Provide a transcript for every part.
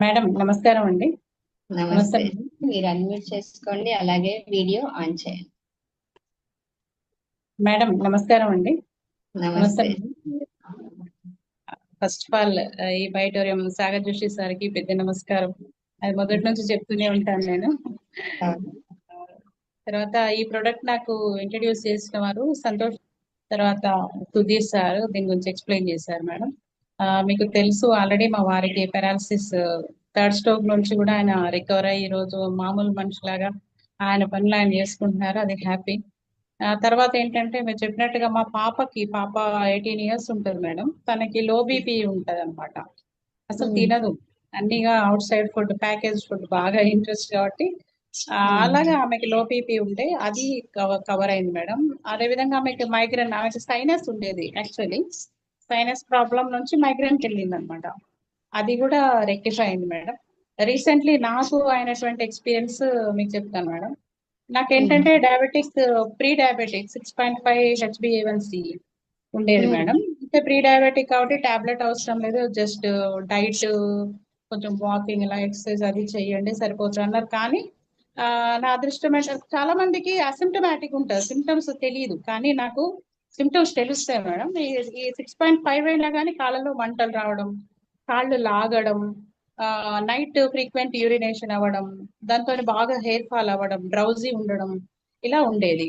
Madam నమస్కారం అండి. నమస్తే నమస్తే. మేడం. మీరు అన్మ్యూట్ చేసుకోండి. అలాగే వీడియో ఆన్ చేయండి. మేడం నమస్కారం అండి. నమస్తే నమస్తే. మేడం. ఫస్ట్ ఆఫ్ ఆల్ ఈ బైటోరియం సాగర్ జోషి సార్కి పెద్ద నమస్కారం. అది మొదటి నుంచి చెప్తూనే ఉంటాను నేను. తర్వాత ఈ ప్రొడక్ట్ నాకు ఇంట్రడ్యూస్ చేసిన వారు సంతోష్, తర్వాత సుధీర్ సార్ దీని గురించి ఎక్స్ప్లెయిన్ చేశారు మేడం. మీకు తెలుసు ఆల్రెడీ మా వారికి పెరాలసిస్ థర్డ్ స్ట్రోక్ నుంచి కూడా ఆయన రికవర్ అయ్యి ఈ రోజు మామూలు మనిషిలాగా ఆయన పనులు ఆయన చేసుకుంటున్నారు. అది హ్యాపీ. తర్వాత ఏంటంటే మీరు చెప్పినట్టుగా మా పాప 18 ఇయర్స్ ఉంటుంది మేడం. తనకి లో బీపీ ఉంటది అనమాట. అసలు తినదు. అన్నిగా outside food, package food బాగా ఇంట్రెస్ట్ కాబట్టి అలాగే ఆమెకి లో బీపీ ఉంటే అది కవర్ అయింది మేడం. అదే విధంగా ఆమెకి సైనస్ ఉండేది. యాక్చువల్లీ సైనస్ ప్రాబ్లం నుంచి మైగ్రేన్కి వెళ్ళింది అనమాట. అది కూడా రెక్టిఫై అయింది మేడం. రీసెంట్లీ నాకు అయినటువంటి ఎక్స్పీరియన్స్ మీకు చెప్తాను మేడం. నాకేంటంటే డయాబెటిక్, ప్రీ డయాబెటిక్ 6.5 హెచ్బిఏవన్సి ఉండేది మేడం. అంటే ప్రీ డయాబెటిక్ కాబట్టి టాబ్లెట్ అవసరం లేదు, జస్ట్ డైట్, కొంచెం వాకింగ్, ఇలా ఎక్సర్సైజ్ అది చేయండి సరిపోతుంది అన్నారు. కానీ నా అదృష్టం ఏంటంటే చాలా మందికి అసిమ్టమాటిక్ ఉంటుంది, సిమ్టమ్స్ తెలియదు. కానీ నాకు సిమ్టమ్స్ తెలుస్తాయి మేడం. ఈ 6.5 అయినా కానీ కాళ్ళలో మంటలు రావడం, కాళ్ళు లాగడం, నైట్ ఫ్రీక్వెంట్ యూరినేషన్ అవ్వడం, దాంతో బాగా హెయిర్ ఫాల్ అవ్వడం, డ్రౌజీ ఉండడం, ఇలా ఉండేది.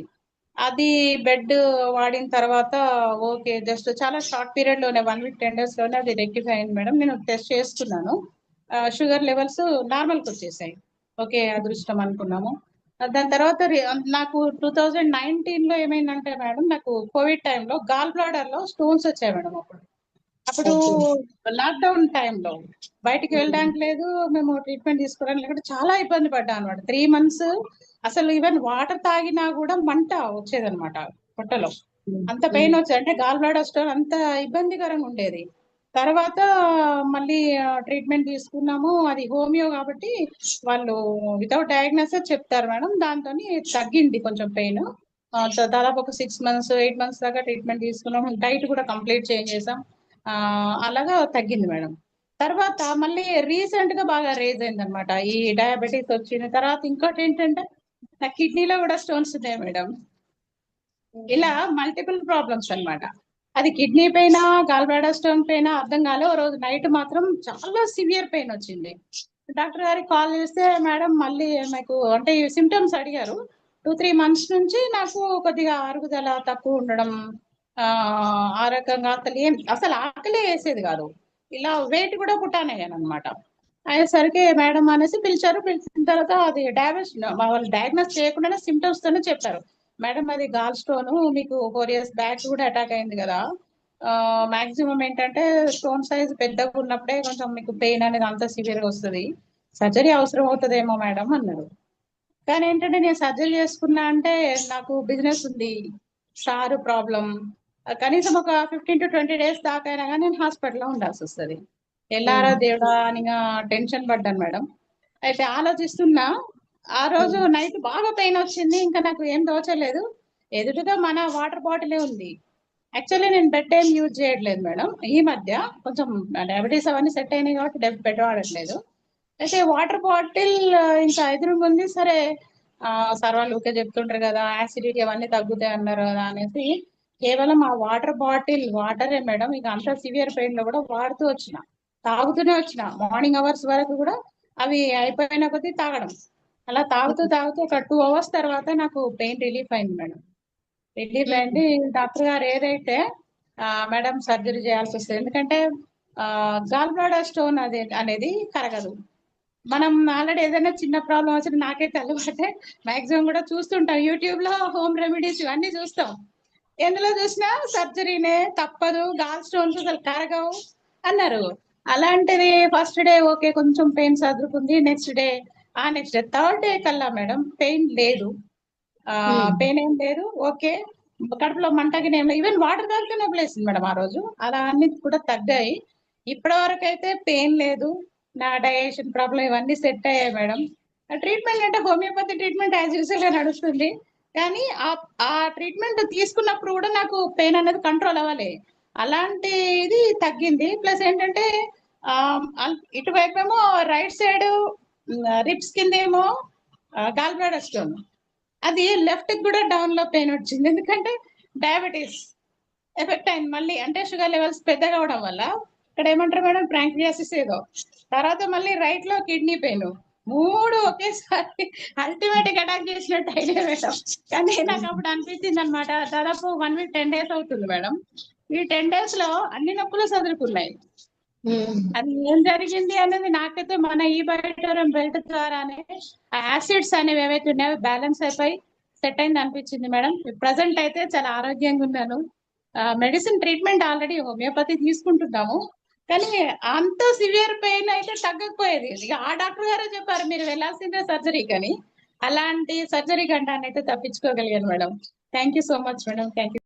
అది బెడ్ వాడిన తర్వాత ఓకే, జస్ట్ చాలా షార్ట్ పీరియడ్ లోనే 1 వీక్ 10 డేస్ లోనే అది రెక్టిఫై అయింది మేడం. నేను టెస్ట్ చేసుకున్నాను, షుగర్ లెవెల్స్ నార్మల్కి వచ్చేసాయి. ఓకే, అదృష్టం అనుకున్నాము. దాని తర్వాత నాకు 2019 లో ఏమైందంటే మేడం, నాకు కోవిడ్ టైంలో గాల్ బ్లాడర్ లో స్టోన్స్ వచ్చాయి మేడం. అప్పుడు లాక్డౌన్ టైంలో బయటికి వెళ్ళడానికి లేదు, మేము ట్రీట్మెంట్ తీసుకోవడానికి లేకపోతే చాలా ఇబ్బంది పడ్డాం అనమాట. 3 months అసలు ఈవెన్ వాటర్ తాగినా కూడా మంట వచ్చేదనమాట పొట్టలో. అంత పెయిన్ వచ్చేది, అంటే గాల్ బ్లాడర్ స్టోన్ అంత ఇబ్బందికరంగా ఉండేది. తర్వాత మళ్ళీ ట్రీట్మెంట్ తీసుకున్నాము. అది హోమియో కాబట్టి వాళ్ళు వితౌట్ డయాగ్నోసిస్ చెప్తారు మేడం. దాంతో తగ్గింది కొంచెం పెయిన్. దాదాపు ఒక 6 months 8 months దాకా ట్రీట్మెంట్ తీసుకున్నాము. డైట్ కూడా కంప్లీట్ చేంజ్ చేసాం. అలాగా తగ్గింది మేడం. తర్వాత మళ్ళీ రీసెంట్ గా బాగా రేజ్ అయింది అనమాట ఈ డయాబెటీస్ వచ్చిన తర్వాత. ఇంకోటి ఏంటంటే నా కిడ్నీలో కూడా స్టోన్స్ ఉన్నాయి మేడం. ఇలా మల్టిపుల్ ప్రాబ్లమ్స్ అన్నమాట. అది కిడ్నీ పైన, గాల్ బ్లాడర్ స్టోన్ పైన అర్థం కాలే. ఓ రోజు నైట్ మాత్రం చాలా సివియర్ పెయిన్ వచ్చింది. డాక్టర్ గారికి కాల్ చేస్తే మేడం మళ్ళీ మీకు అంటే ఈ సిమ్టమ్స్ అడిగారు. 2-3 months నుంచి నాకు కొద్దిగా అరుగుదల తక్కువ ఉండడం, ఆ రకంగా అసలు ఆకలే వేసేది కాదు. ఇలా వెయిట్ కూడా పుట్టానయ్యాను అనమాట. అయ్యేసరికి మేడం అనేసి పిలిచారు. పిలిచిన తర్వాత అది వాళ్ళు డయాగ్నోస్ చేయకుండానే సిమ్టమ్స్ తోనే చెప్పారు. మేడం అది గాల్ స్టోన్, మీకు 4 years బ్యాక్ కూడా అటాక్ అయింది కదా. మాక్సిమం ఏంటంటే స్టోన్ సైజ్ పెద్దగా ఉన్నప్పుడే కొంచెం మీకు పెయిన్ అనేది అంత సివియర్ గా వస్తుంది. సర్జరీ అవసరం అవుతుందేమో మేడం అన్నారు. కానీ ఏంటంటే నేను సర్జరీ చేసుకున్నా అంటే నాకు బిజినెస్ ఉంది, సారు ప్రాబ్లం, కనీసం ఒక 15-20 days దాకా అయినా కానీ నేను హాస్పిటల్లో ఉండాల్సి వస్తుంది. ఎల్లారా దేవుడా అని టెన్షన్ పడ్డాను మేడం. అయితే ఆలోచిస్తున్నా, ఆ రోజు నైట్ బాగా పెయిన్ వచ్చింది. ఇంకా నాకు ఏం తోచలేదు. ఎదురుగా మన వాటర్ బాటిలే ఉంది. యాక్చువల్లీ నేను బెడ్ ఏం యూజ్ చేయట్లేదు మేడం. ఈ మధ్య కొంచెం డయాబెటీస్ అవన్నీ సెట్ అయినాయి కాబట్టి బెడ్ వాడట్లేదు. అయితే వాటర్ బాటిల్ ఇంకా ఎదురుగా ఉంది. సరే, సార్ వాళ్ళు ఊరికే చెప్తుంటారు కదా యాసిడిటీ అవన్నీ తగ్గుతాయి అన్నారు కదా అనేసి కేవలం ఆ వాటర్ బాటిల్ వాటరే మేడం. ఇక అంత సివియర్ పెయిన్ లో కూడా వాడుతూ వచ్చిన, తాగుతూనే వచ్చిన, మార్నింగ్ అవర్స్ వరకు కూడా అవి అయిపోయిన కొద్దీ తాగడం. అలా తాగుతూ తాగుతూ ఒక 2 hours తర్వాత నాకు పెయిన్ రిలీఫ్ అయింది మేడం. రిలీఫ్ అయింది. డాక్టర్ గారు ఏదైతే మేడం సర్జరీ చేయాల్సి వస్తుంది, ఎందుకంటే గాల్ బ్లాడర్ స్టోన్ అనేది కరగదు. మనం ఆల్రెడీ ఏదైనా చిన్న ప్రాబ్లం వచ్చినా, నాకైతే అలవాటే, మాక్సిమం కూడా చూస్తుంటాం యూట్యూబ్ లో హోమ్ రెమెడీస్ ఇవన్నీ చూస్తాం. ఎందులో చూసినా సర్జరీనే తప్పదు, గాల్ స్టోన్స్ అసలు కరగవు అన్నారు. అలాంటిది ఫస్ట్ డే ఓకే, కొంచెం పెయిన్ సర్దుకుంది. నెక్స్ట్ డే థర్డ్ డే కల్లా మేడం పెయిన్ లేదు. పెయిన్ ఏం లేదు, ఓకే. కడుపులో మంటగిన ఏం లేదు. ఈవెన్ వాటర్ తాగితేనే వదిలేసింది మేడం ఆ రోజు. అలా అన్ని కూడా తగ్గాయి. ఇప్పటి వరకు అయితే పెయిన్ లేదు. నా డైజెషన్ ప్రాబ్లం ఇవన్నీ సెట్ అయ్యాయి మేడం. ట్రీట్మెంట్ అంటే హోమియోపతి ట్రీట్మెంట్ యాజ్ యూజువల్ గా నడుస్తుంది. కానీ ఆ ట్రీట్మెంట్ తీసుకున్నప్పుడు కూడా నాకు పెయిన్ అనేది కంట్రోల్ అవ్వాలి. అలాంటి ఇది తగ్గింది. ప్లస్ ఏంటంటే ఇటువైపు ఏమో రైట్ సైడ్ రిప్స్ కింద ఏమో గాల్ బ్లాడర్ స్టోన్. అది లెఫ్ట్ కి కూడా డౌన్ లో పెయిన్ వచ్చింది, ఎందుకంటే డయాబెటీస్ ఎఫెక్ట్ అయింది మళ్ళీ, అంటే షుగర్ లెవెల్స్ పెద్దగా అవడం వల్ల. ఇక్కడ ఏమంటారు మేడం, ప్యాంక్రియాసిస్ ఏదో. తర్వాత మళ్ళీ రైట్ లో కిడ్నీ పెయిన్. మూడు ఒకేసారి అల్టిమేట్ గా అటాక్ చేసినట్టు ఐడియా మేడం. కానీ నాకు అప్పుడు అనిపించింది అనమాట, దాదాపు 1 వీక్ 10 days అవుతుంది మేడం. ఈ 10 days లో అన్ని నొప్పులు సదురుకున్నాయి. అది ఏం జరిగింది అనేది నాకైతే మన ఈ బయోటోరం బెల్ట్ ద్వారానే ఆ యాసిడ్స్ అనేవి ఏవైతే ఉన్నాయో బ్యాలెన్స్ అయిపోయి సెట్ అయింది అనిపించింది మేడం. ప్రజెంట్ అయితే చాలా ఆరోగ్యంగా ఉన్నాను. మెడిసిన్ ట్రీట్మెంట్ ఆల్రెడీ హోమియోపతి తీసుకుంటున్నాము, కానీ అంత సివియర్ పెయిన్ అయితే తగ్గకపోయేది. ఇక ఆ డాక్టర్ గారే చెప్పారు మీరు వెళ్ళాల్సిందే సర్జరీ అని. అలాంటి సర్జరీ గంటాన్ని అయితే తప్పించుకోగలిగాను madam. Thank you so much madam. Thank you.